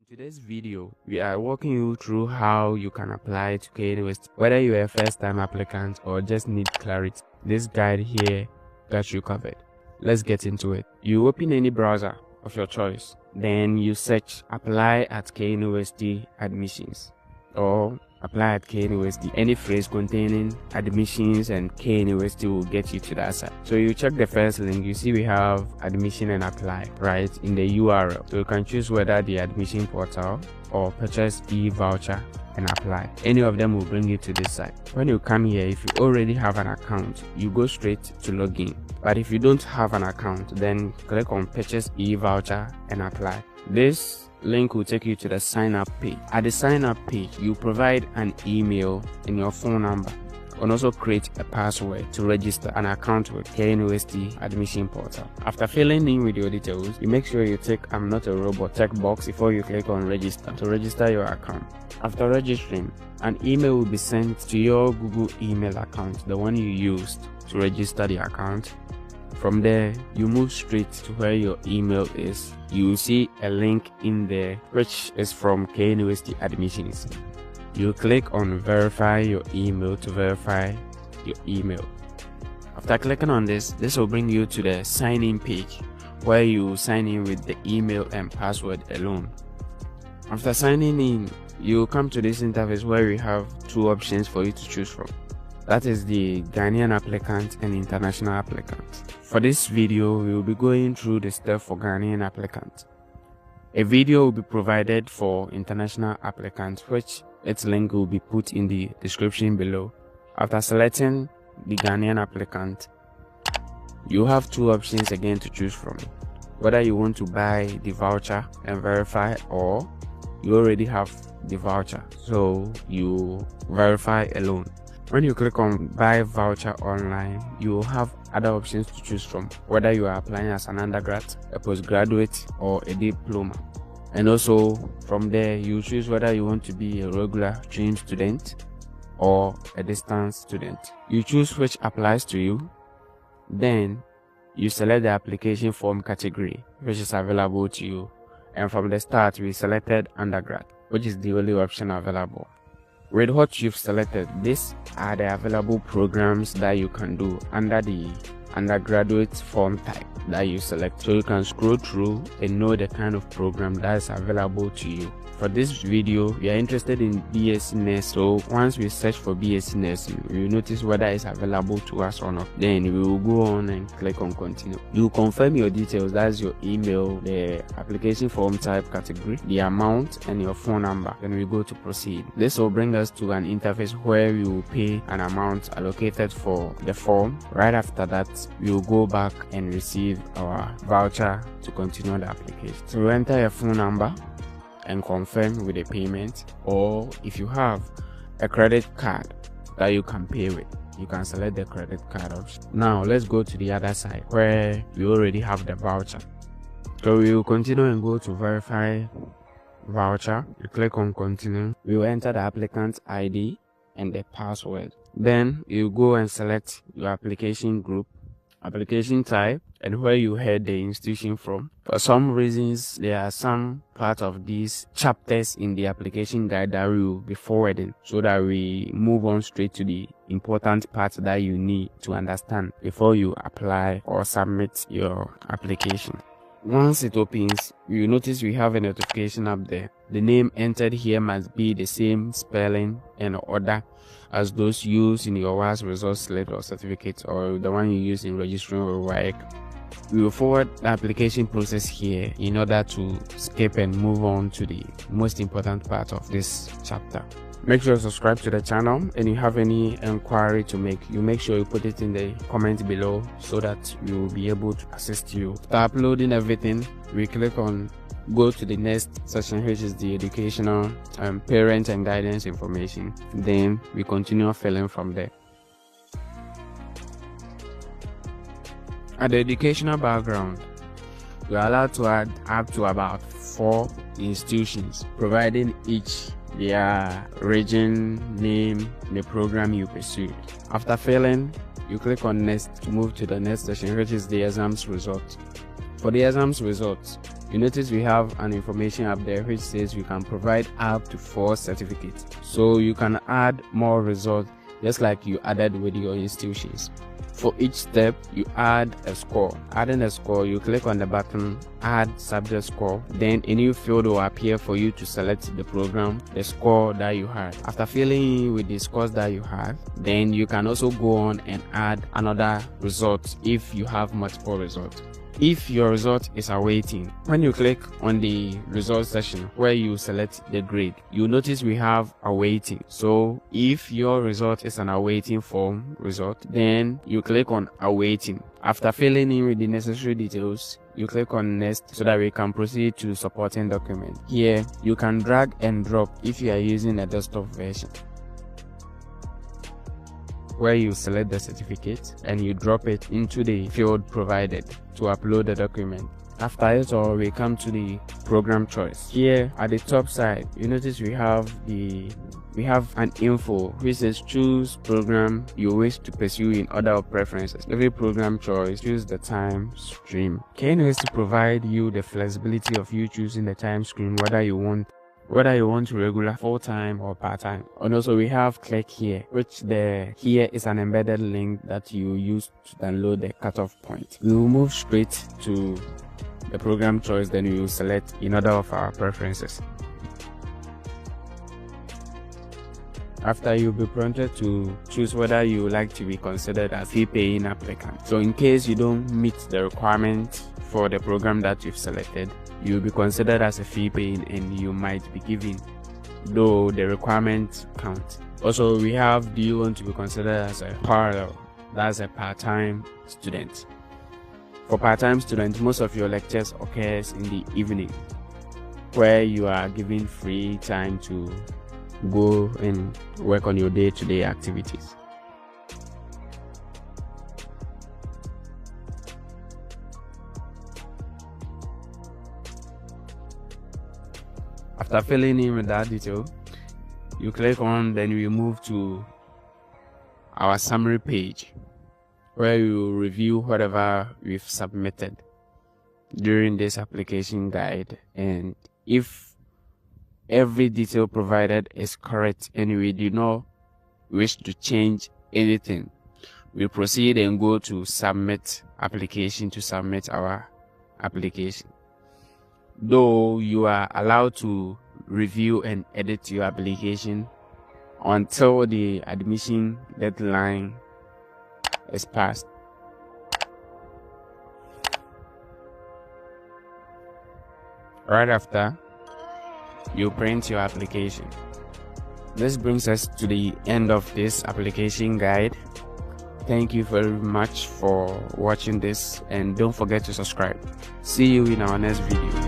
In today's video, we are walking you through how you can apply to KNUST, whether you are a first-time applicant or just need clarity. This guide here got you covered. Let's get into it. You open any browser of your choice, then you search apply at KNUST admissions or apply at KNUST. Any phrase containing admissions and KNUST will get you to that site. So you check the first link, you see we have admission and apply right in the URL. So you can choose whether the admission portal or purchase E-Voucher and apply. Any of them will bring you to this site. When you come here, if you already have an account, you go straight to login. But if you don't have an account, then click on purchase E-Voucher and apply. This link will take you to the sign up page. At the sign up page, you provide an email and your phone number, and also create a password to register an account with KNUST admission portal. After filling in with your details, you make sure you tick I'm not a robot checkbox before you click on register to register your account. After registering, an email will be sent to your Google email account, the one you used to register the account. From there, you move straight to where your email is. You will see a link in there which is from KNUST admissions. You click on verify your email to verify your email. After clicking on this will bring you to the sign in page where you sign in with the email and password alone. After signing in, you come to this interface where we have two options for you to choose from. That is the Ghanaian applicant and international applicant. For this video, we will be going through the step for Ghanaian applicant. A video will be provided for international applicants, which its link will be put in the description below. After selecting the Ghanaian applicant, you have two options again to choose from. Whether you want to buy the voucher and verify, or you already have the voucher, so you verify alone. When you click on buy voucher online, you will have other options to choose from, whether you are applying as an undergrad, a postgraduate, or a diploma. And also from there, you choose whether you want to be a regular trained student or a distance student. You choose which applies to you. Then you select the application form category which is available to you. And from the start, we selected undergrad, which is the only option available. With what you've selected, these are the available programs that you can do under the undergraduate form type that you select. So you can scroll through and know the kind of program that is available to you. For this video, we are interested in BSc Nursing. So once we search for BSc Nursing, we will notice whether it's available to us or not. Then we will go on and click on continue. You confirm your details, that's your email, the application form type category, the amount, and your phone number. Then we go to proceed. This will bring us to an interface where we will pay an amount allocated for the form. Right after that, we will go back and receive our voucher to continue the application. So enter your phone number and confirm with a payment, or if you have a credit card that you can pay with, you can select the credit card option. Now let's go to the other side where we already have the voucher. So we will continue and go to verify voucher. You click on continue. We will enter the applicant's ID and the password. Then you go and select your application group, application type, and where you head the institution from. For some reasons, there are some part of these chapters in the application guide that we will be forwarding, so that we move on straight to the important parts that you need to understand before you apply or submit your application. Once it opens, you notice we have a notification up there. The name entered here must be the same spelling and order as those used in your last result slip or certificate, or the one you use in registering or WAEC. We will forward the application process here in order to skip and move on to the most important part of this chapter. Make sure you subscribe to the channel, and you have any inquiry to make, you make sure you put it in the comment below so that we will be able to assist you. After uploading everything, we click on go to the next section, which is the educational parent and guidance information. Then we continue filling from there. At the educational background, we are allowed to add up to about 4 institutions, providing each their region, name, the program you pursued. After filling, you click on next to move to the next section, which is the exams result. For the exams results, you notice we have an information up there which says you can provide up to 4 certificates. So you can add more results just like you added with your institutions. For each step, you add a score. Adding a score, you click on the button add subject score. Then a new field will appear for you to select the program, the score that you had. After filling in with the scores that you have, then you can also go on and add another result if you have multiple results. If your result is awaiting, when you click on the results section where you select the grade, you notice we have awaiting. So if your result is an awaiting form result, then you click on awaiting. After filling in with the necessary details, you click on next so that we can proceed to supporting document. Here you can drag and drop if you are using a desktop version, where you select the certificate and you drop it into the field provided to upload the document. After it all, we come to the program choice. Here at the top side, you notice we have an info which says choose program you wish to pursue in order of preferences. Every program choice, choose the time stream. KNUST provide you the flexibility of you choosing the time stream, whether you want regular, full-time or part-time. And also we have click here, which here is an embedded link that you use to download the cutoff point. We will move straight to the program choice, then we will select in order of our preferences. After, you'll be prompted to choose whether you would like to be considered as fee-paying applicant. So in case you don't meet the requirement for the program that you've selected, you'll be considered as a fee-paying and you might be given, though the requirements count. Also, we have, do you want to be considered as a parallel? That's a part-time student. For part-time students, most of your lectures occurs in the evening, where you are given free time to go and work on your day-to-day activities. After filling in with that detail, you click on, then we move to our summary page, where you will review whatever we've submitted during this application guide, and if every detail provided is correct and we do not wish to change anything, we proceed and go to submit application to submit our application. Though you are allowed to review and edit your application until the admission deadline is passed. Right after, you print your application. This brings us to the end of this application guide. Thank you very much for watching this, and don't forget to subscribe. See you in our next video.